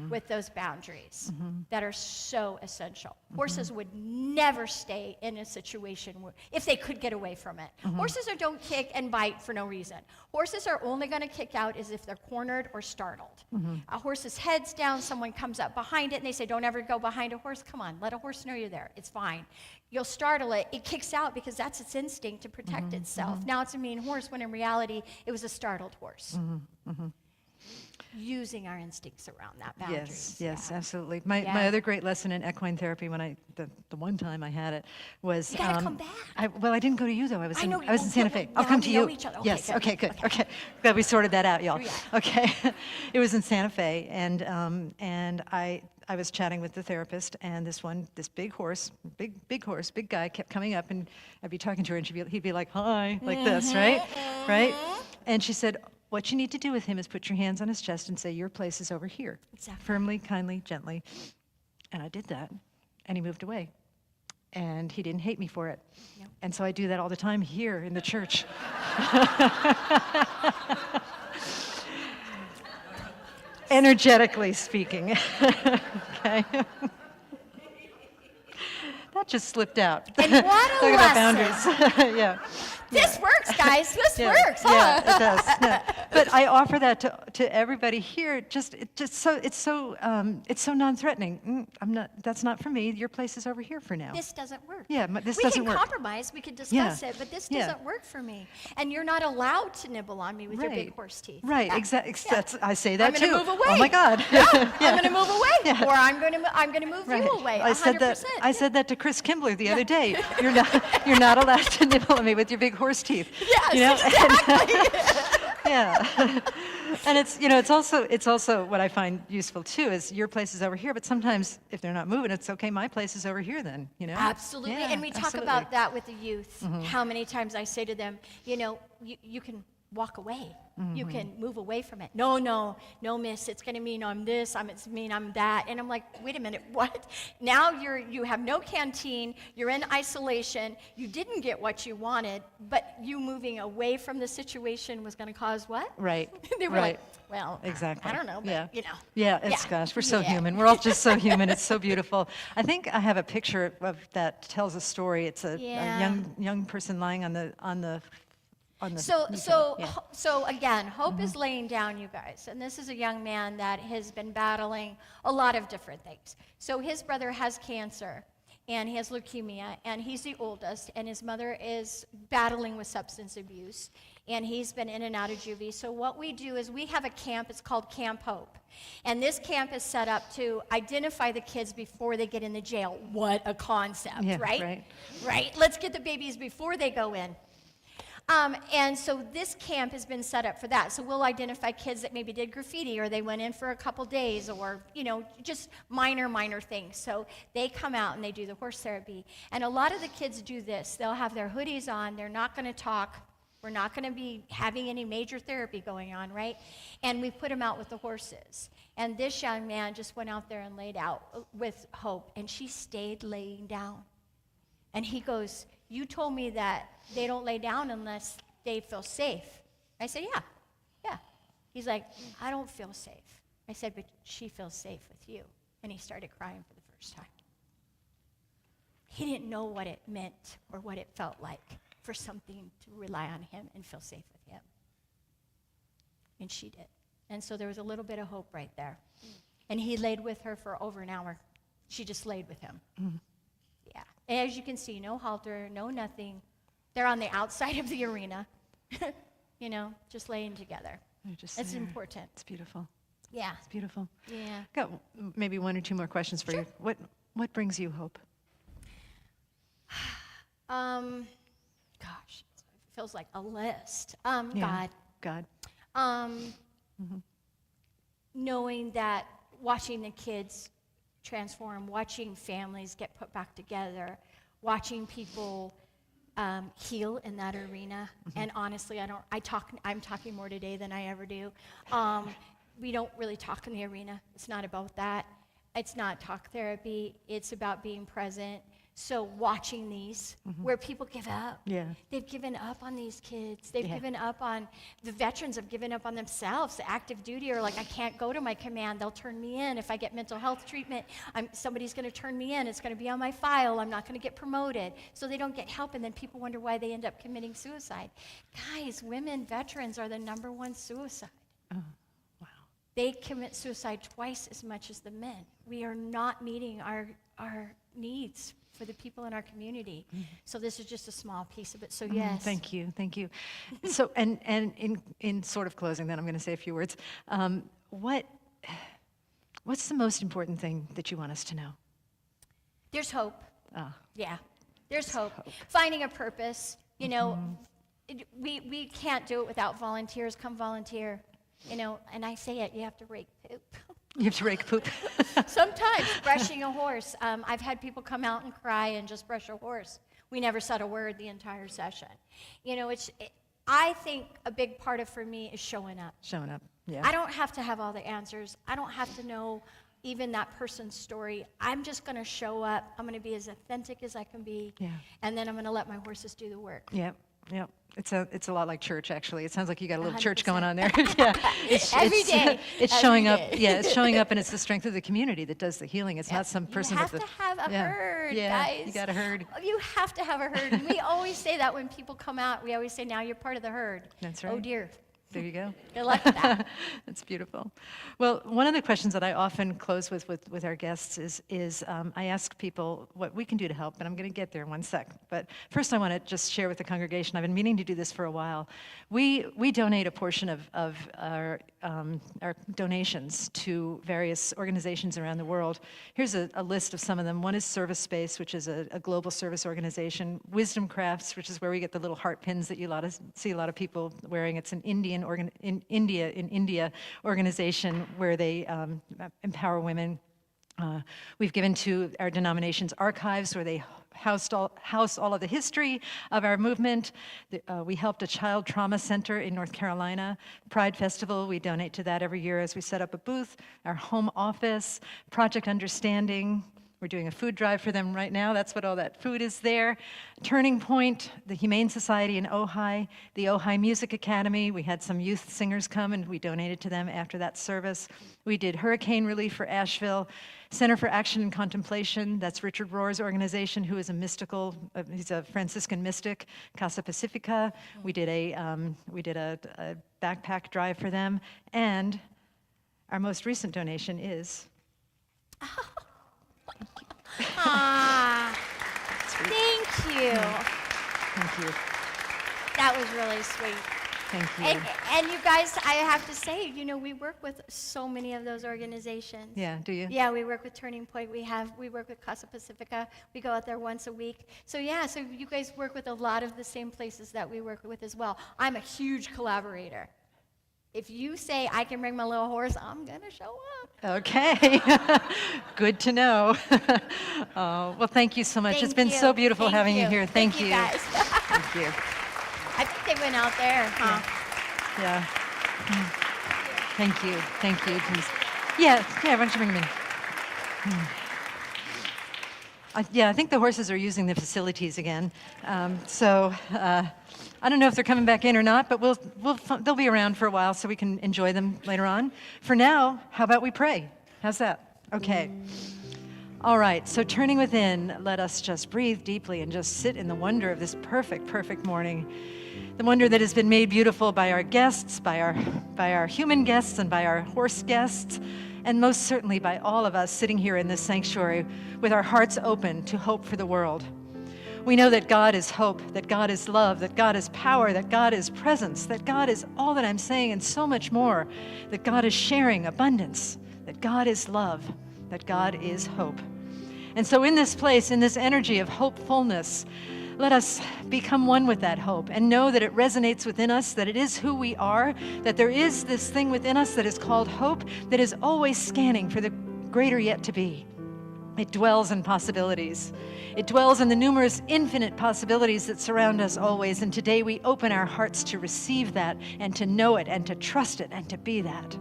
with those boundaries that are so essential. Horses would never stay in a situation where, if they could get away from it. Horses don't kick and bite for no reason. Horses are only going to kick out as if they're cornered or startled. A horse's head's down, someone comes up behind it, and they say, don't ever go behind a horse. Come on, let a horse know you're there. It's fine. You'll startle it. It kicks out because that's its instinct to protect itself. Now it's a mean horse when in reality it was a startled horse. Using our instincts around that boundaries. Yes, Yeah. absolutely. My other great lesson in equine therapy, when the one time I had it, was You gotta come back. I didn't go to you though. I was in know. Santa Fe. I'll Now come we to know you. each other. Okay, Yes. good. Okay. Good. Okay. Okay. Glad we sorted that out, y'all. Yeah. Okay. It was in Santa Fe, and I was chatting with the therapist, and this big horse, big guy, kept coming up, and I'd be talking to her, and he'd be like, "Hi," like this, right? Right? And she said, what you need to do with him is put your hands on his chest and say, your place is over here. Exactly. Firmly, kindly, gently. And I did that, and he moved away. And he didn't hate me for it. Yep. And so I do that all the time here in the church. Energetically speaking. Okay. That just slipped out. And what a Talk about lesson. boundaries. Yeah. This works, guys. This Yeah, works, huh? Yeah, it does. Yeah. But I offer that to everybody here. It's so non-threatening. That's not for me. Your place is over here for now. This doesn't work. Yeah, this we doesn't can work. compromise, we can discuss Yeah. it, but this Yeah. doesn't work for me. And you're not allowed to nibble on me with your big Right. horse teeth. Right, Yeah. exactly. Yeah. I say that I'm too. gonna move away. Oh my God. I'm going to move away, Yeah. or I'm going to move Right. you away. I said 100%. that. I said that to Chris Kimbler the other day. You're not allowed to nibble at me with your big horse teeth. Yes, you know? exactly. Yeah. And it's also what I find useful too is your place is over here, but sometimes if they're not moving, it's okay. My place is over here then. Absolutely. Yeah, And we talk absolutely. about that with the youth. How many times I say to them, you can walk away. You can move away from it. No, miss, it's going to mean I'm this, it's mean I'm that. And I'm like, wait a minute, what? Now you have no canteen, you're in isolation, you didn't get what you wanted, but you moving away from the situation was going to cause what? Right. They were right. like, well, Exactly. I don't know, but Yeah. Yeah, gosh, we're so human. We're all just so human. It's so beautiful. I think I have a picture of that tells a story. It's a young person lying on the So again, hope is laying down, you guys. And this is a young man that has been battling a lot of different things. So his brother has cancer, and he has leukemia, and he's the oldest, and his mother is battling with substance abuse, and he's been in and out of juvie. So what we do is we have a camp, it's called Camp Hope. And this camp is set up to identify the kids before they get in the jail. What a concept, right? Right. Let's get the babies before they go in. And so this camp has been set up for that. So we'll identify kids that maybe did graffiti or they went in for a couple days or, just minor things. So they come out and they do the horse therapy. And a lot of the kids do this. They'll have their hoodies on. They're not going to talk. We're not going to be having any major therapy going on, right? And we put them out with the horses. And this young man just went out there and laid out with Hope, and she stayed laying down. And he goes, you told me that they don't lay down unless they feel safe. I said, yeah. He's like, I don't feel safe. I said, but she feels safe with you. And he started crying for the first time. He didn't know what it meant or what it felt like for something to rely on him and feel safe with him. And she did. And so there was a little bit of hope right there. And he laid with her for over an hour. She just laid with him. Yeah. As you can see, no halter, no nothing. They're on the outside of the arena, just laying together. It's important. It's beautiful. Yeah. It's beautiful. Yeah. Got maybe one or two more questions for you. What brings you hope? Gosh, it feels like a list. God. Knowing that, watching the kids transform, watching families get put back together, watching people heal in that arena. And honestly, I'm talking more today than I ever do. We don't really talk in the arena. It's not about that. It's not talk therapy. It's about being present. So watching these, where people give up. Yeah. They've given up on these kids. They've given up on, the veterans have given up on themselves. The active duty are like, I can't go to my command. They'll turn me in. If I get mental health treatment, somebody's going to turn me in. It's going to be on my file. I'm not going to get promoted. So they don't get help, and then people wonder why they end up committing suicide. Guys, women veterans are the #1 suicide. Oh, wow. They commit suicide twice as much as the men. We are not meeting our needs for the people in our community. So this is just a small piece of it. So yes. Thank you. So, and in sort of closing, then I'm going to say a few words. What's the most important thing that you want us to know? There's hope. Oh. Yeah, there's hope. Finding a purpose. We can't do it without volunteers. Come volunteer. And I say it, you have to rake poop. You have to rake poop. Sometimes brushing a horse. I've had people come out and cry and just brush a horse. We never said a word the entire session. I think a big part of for me is showing up. Showing up, yeah. I don't have to have all the answers. I don't have to know even that person's story. I'm just going to show up. I'm going to be as authentic as I can be. Yeah. And then I'm going to let my horses do the work. Yep. It's a lot like church, actually. It sounds like you got a little 100%. church going on there. Yeah. Every day. It's showing up. Yeah, it's showing up, and it's the strength of the community that does the healing. It's Yeah. not some person You have with to have a herd, guys. You got a herd. You have to have a herd. And we always say that when people come out. We always say, now you're part of the herd. That's Oh, right. dear. There you go. Good luck with that. That's beautiful. Well, one of the questions that I often close with our guests is I ask people what we can do to help, and I'm going to get there in one sec. But first, I want to just share with the congregation. I've been meaning to do this for a while. We donate a portion of our donations to various organizations around the world. Here's a list of some of them. One is Service Space, which is a global service organization. Wisdom Crafts, which is where we get the little heart pins that you see a lot of people wearing. It's an India organization where they empower women. We've given to our denomination's archives, where they house all of the history of our movement. We helped a child trauma center in North Carolina. Pride Festival, we donate to that every year as we set up a booth. Our home office, Project Understanding. We're doing a food drive for them right now. That's what all that food is there. Turning Point, the Humane Society in Ojai, the Ojai Music Academy. We had some youth singers come and we donated to them after that service. We did hurricane relief for Asheville. Center for Action and Contemplation, that's Richard Rohr's organization, who is he's a Franciscan mystic, Casa Pacifica. We did a backpack drive for them. And our most recent donation is... Thank you. Thank you. That was really sweet. Thank you. And you guys, I have to say, we work with so many of those organizations. Yeah, do you? Yeah, we work with Turning Point. We work with Casa Pacifica. We go out there once a week. So yeah, so you guys work with a lot of the same places that we work with as well. I'm a huge collaborator. If you say I can bring my little horse, I'm gonna show up. Okay. Good to know. Well, thank you so much. It's been so beautiful having you here. Thank you. Guys. Thank you. I think they went out there, huh? Yeah. Thank you. Thank you. Please. Yeah, why don't you bring them in? I think the horses are using the facilities again. I don't know if they're coming back in or not, but they'll be around for a while so we can enjoy them later on. For now, how about we pray? How's that? Okay. All right, so turning within, let us just breathe deeply and just sit in the wonder of this perfect, perfect morning. The wonder that has been made beautiful by our guests, by our human guests and by our horse guests, and most certainly by all of us sitting here in this sanctuary with our hearts open to hope for the world. We know that God is hope, that God is love, that God is power, that God is presence, that God is all that I'm saying and so much more, that God is sharing abundance, that God is love, that God is hope. And so in this place, in this energy of hopefulness, let us become one with that hope and know that it resonates within us, that it is who we are, that there is this thing within us that is called hope that is always scanning for the greater yet to be. It dwells in possibilities. It dwells in the numerous infinite possibilities that surround us always. And today we open our hearts to receive that and to know it and to trust it and to be that.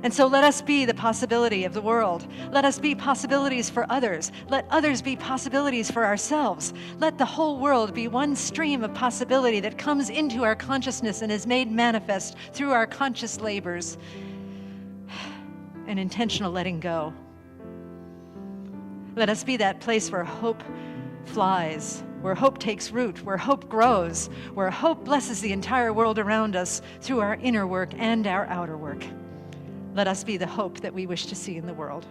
And so let us be the possibility of the world. Let us be possibilities for others. Let others be possibilities for ourselves. Let the whole world be one stream of possibility that comes into our consciousness and is made manifest through our conscious labors and intentional letting go. Let us be that place where hope flies, where hope takes root, where hope grows, where hope blesses the entire world around us through our inner work and our outer work. Let us be the hope that we wish to see in the world.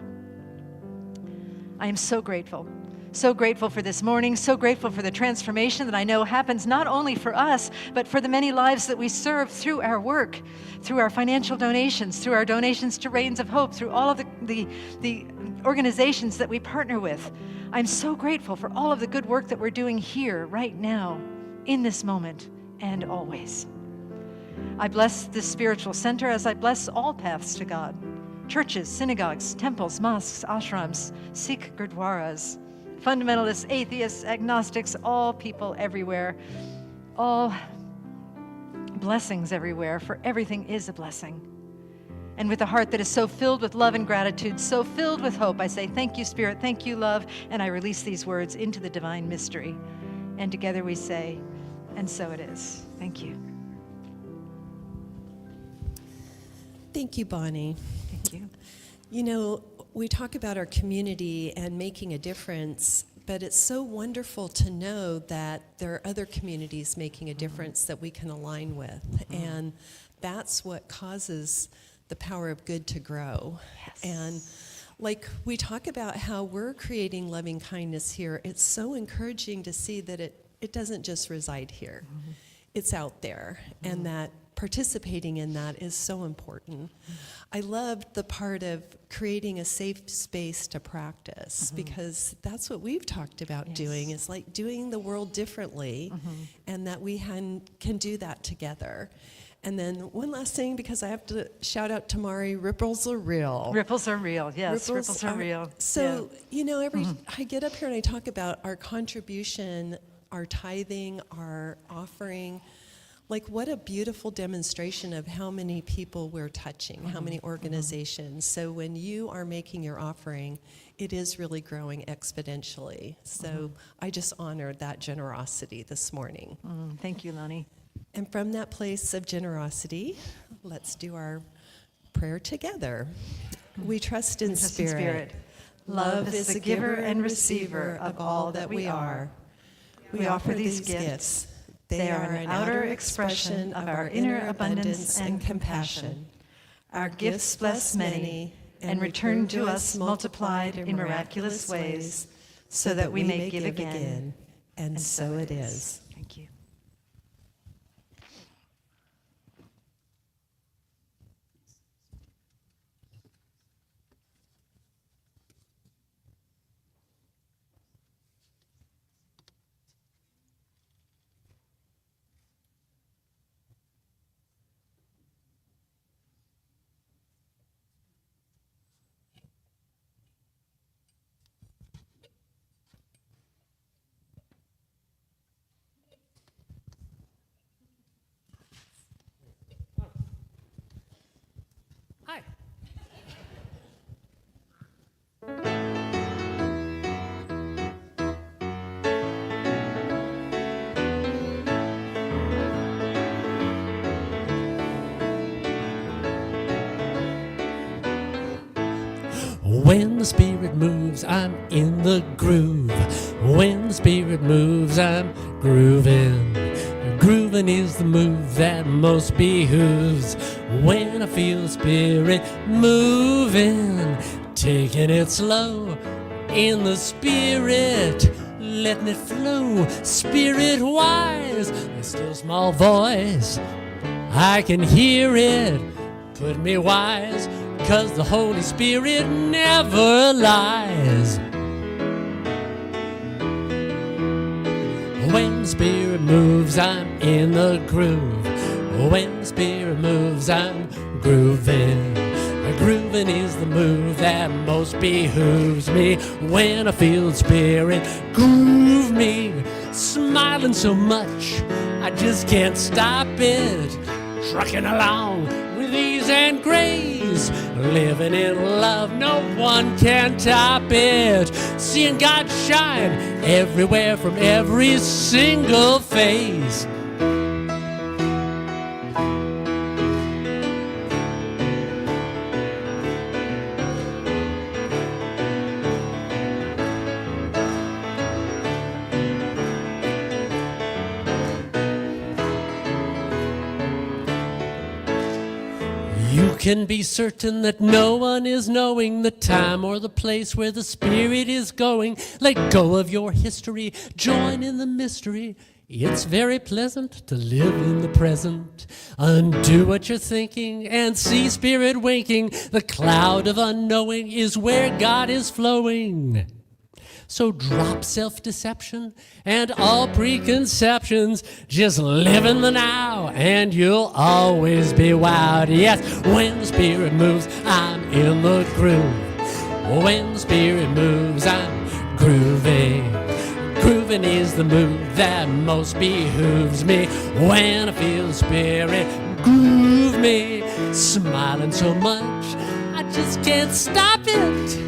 I am so grateful for this morning, so grateful for the transformation that I know happens not only for us, but for the many lives that we serve through our work, through our financial donations, through our donations to Reigns of Hope, through all of the organizations that we partner with. I'm so grateful for all of the good work that we're doing here, right now, in this moment, and always. I bless this spiritual center as I bless all paths to God. Churches, synagogues, temples, mosques, ashrams, Sikh gurdwaras, fundamentalists, atheists, agnostics, all people everywhere, all blessings everywhere, for everything is a blessing. And with a heart that is so filled with love and gratitude, so filled with hope, I say, thank you, Spirit, thank you, love, and I release these words into the divine mystery. And together we say, and so it is. Thank you. Thank you, Bonnie. Thank you. You know, we talk about our community and making a difference, but it's so wonderful to know that there are other communities making a difference that we can align with. And that's what causes the power of good to grow. And like we talk about how we're creating loving kindness here, it's so encouraging to see that it doesn't just reside here. It's out there, and that participating in that is so important. I loved the part of creating a safe space to practice, because that's what we've talked about doing, is like doing the world differently, and that we can do that together. And then one last thing, because I have to shout out to Mari, ripples are real. Ripples are real, yes, ripples are real. So, you know, I get up here and I talk about our contribution, our tithing, our offering. Like, what a beautiful demonstration of how many people we're touching, how many organizations. So when you are making your offering, it is really growing exponentially. So I just honored that generosity this morning. Thank you, Lonnie. And from that place of generosity, let's do our prayer together. We trust in spirit. Love is the giver and receiver of all that we are. We offer these gifts. They are an outer expression of our inner abundance and compassion. Our gifts bless many and return to us multiplied in miraculous ways, so that we may give again. And so it is. Thank you. Hi. When the Spirit moves, I'm in the groove. When the Spirit moves, I'm grooving. Grooving is the move that most behooves. When I feel the Spirit moving, taking it slow in the Spirit, letting it flow Spirit-wise. A still small voice, I can hear it, put me wise, 'cause the Holy Spirit never lies. When the Spirit moves, I'm in the groove. When the Spirit moves, I'm grooving. Grooving is the move that most behooves me. When I feel the Spirit groove me, smiling so much I just can't stop it. Trucking along with ease and grace, living in love, no one can top it. Seeing God shine everywhere from every single face. You can be certain that no one is knowing the time or the place where the Spirit is going. Let go of your history, join in the mystery. It's very pleasant to live in the present. Undo what you're thinking and see Spirit winking. The cloud of unknowing is where God is flowing. So drop self-deception and all preconceptions. Just live in the now and you'll always be wowed. Yes, when the Spirit moves, I'm in the groove. When the Spirit moves, I'm grooving. Grooving is the move that most behooves me. When I feel the Spirit groove me, smiling so much I just can't stop it.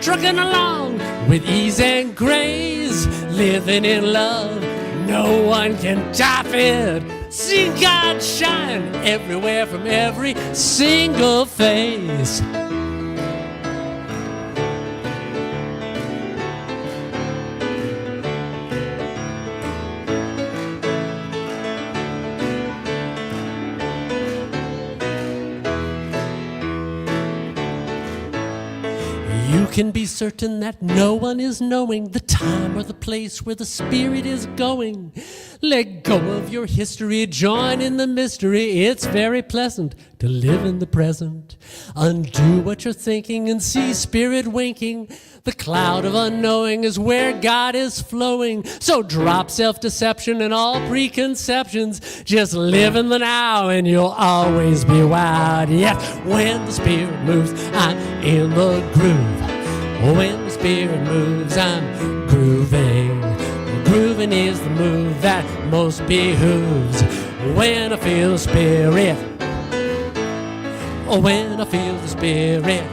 Trucking along with ease and grace, living in love, no one can top it. See God shine everywhere from every single face. You can be certain that no one is knowing the time or the place where the Spirit is going. Let go of your history, join in the mystery. It's very pleasant to live in the present. Undo what you're thinking and see Spirit winking. The cloud of unknowing is where God is flowing. So drop self-deception and all preconceptions. Just live in the now and you'll always be wowed. Yes, when the Spirit moves, I'm in the groove. When the Spirit moves, I'm grooving. Grooving is the move that most behooves. When I feel the Spirit, when I feel the Spirit,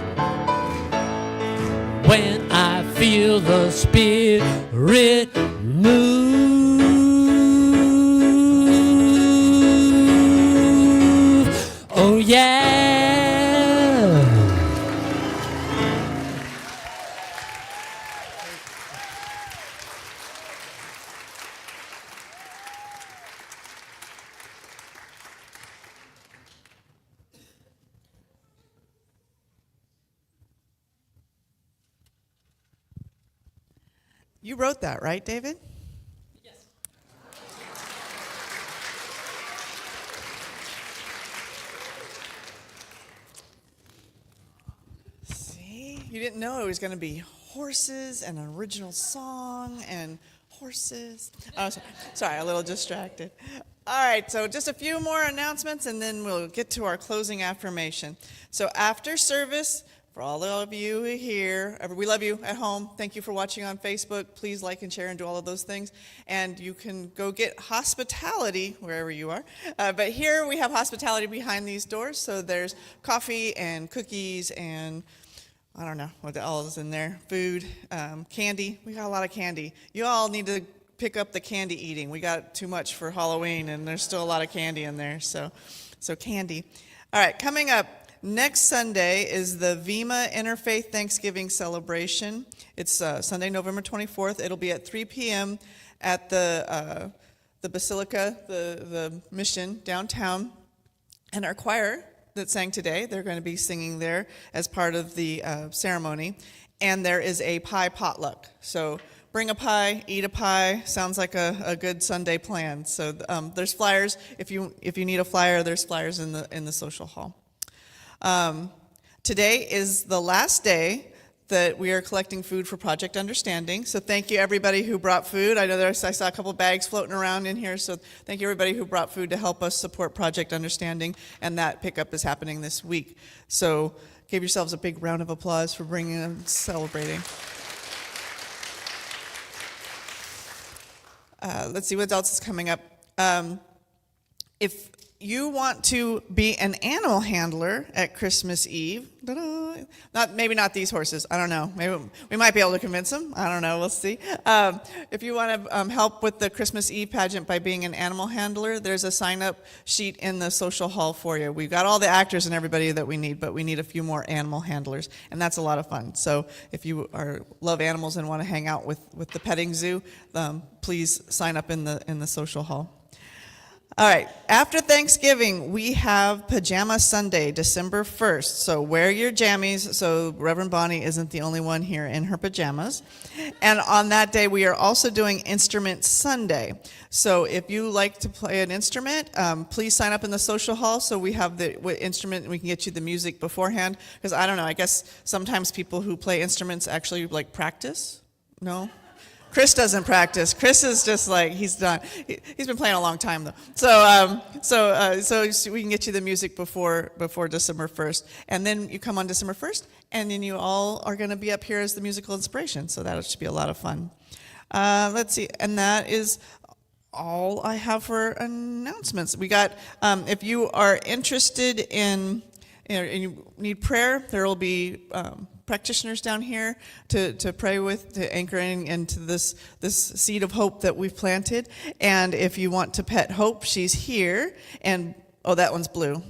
when I feel the Spirit move. Oh yeah. You wrote that, right, David? Yes. See? You didn't know it was going to be horses and an original song and horses. Oh, sorry, a little distracted. All right, so just a few more announcements and then we'll get to our closing affirmation. So after service, for all of you here, we love you at home. Thank you for watching on Facebook. Please like and share and do all of those things. And you can go get hospitality wherever you are. But here we have hospitality behind these doors. So there's coffee and cookies and I don't know what else is in there. Food, candy. We got a lot of candy. You all need to pick up the candy eating. We got too much for Halloween and there's still a lot of candy in there. So candy. All right, coming up. Next Sunday is the VIMA Interfaith Thanksgiving celebration. It's Sunday, November 24th. It'll be at 3 p.m. at the Basilica, the Mission downtown. And our choir that sang today, they're going to be singing there as part of the ceremony. And there is a pie potluck. So bring a pie, eat a pie. Sounds like a good Sunday plan. So there's flyers. If you need a flyer, there's flyers in the social hall. Today is the last day that we are collecting food for Project Understanding. So thank you everybody who brought food. I know I saw a couple bags floating around in here. So thank you everybody who brought food to help us support Project Understanding. And that pickup is happening this week. So give yourselves a big round of applause for bringing and celebrating. Let's see what else is coming up. If you want to be an animal handler at Christmas Eve, maybe not these horses, I don't know. Maybe we might be able to convince them. I don't know, we'll see. If you want to help with the Christmas Eve pageant by being an animal handler, there's a sign-up sheet in the social hall for you. We've got all the actors and everybody that we need, but we need a few more animal handlers, and that's a lot of fun. So if you love animals and want to hang out with the petting zoo, please sign up in the social hall. All right, after Thanksgiving, we have Pajama Sunday, December 1st. So wear your jammies so Reverend Bonnie isn't the only one here in her pajamas. And on that day, we are also doing Instrument Sunday. So if you like to play an instrument, please sign up in the social hall so we have the instrument and we can get you the music beforehand. Because I don't know, I guess sometimes people who play instruments actually like practice. No? Chris doesn't practice. Chris is just like, he's done. He's been playing a long time though. So we can get you the music before December 1st. And then you come on December 1st, and then you all are going to be up here as the musical inspiration. So that should be a lot of fun. Let's see, and that is all I have for announcements. We got, if you are interested in, and you need prayer, there will be practitioners down here to pray with, to anchor into this seed of hope that we've planted. And if you want to pet Hope, she's here. And oh, that one's blue.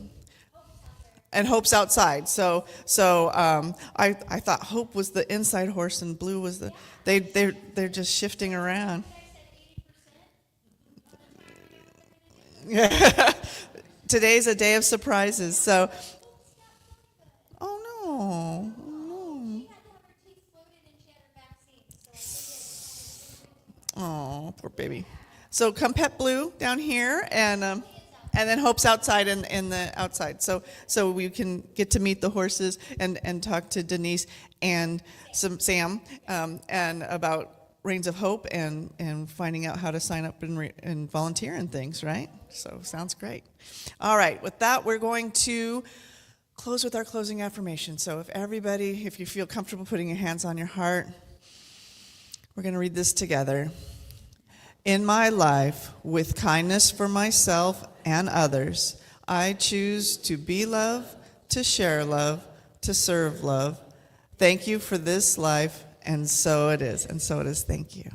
And Hope's outside. So I thought Hope was the inside horse and blue was the they're just shifting around. Yeah. Today's a day of surprises. So oh no. Oh, poor baby. So come pet Blue down here, and then Hope's outside in the outside. So we can get to meet the horses and talk to Denise and Sam and about Reigns of Hope and finding out how to sign up and volunteer and things, right? So sounds great. All right, with that, we're going to close with our closing affirmation. So if you feel comfortable putting your hands on your heart, we're going to read this together. In my life, with kindness for myself and others, I choose to be love, to share love, to serve love. Thank you for this life, and so it is. And so it is. Thank you.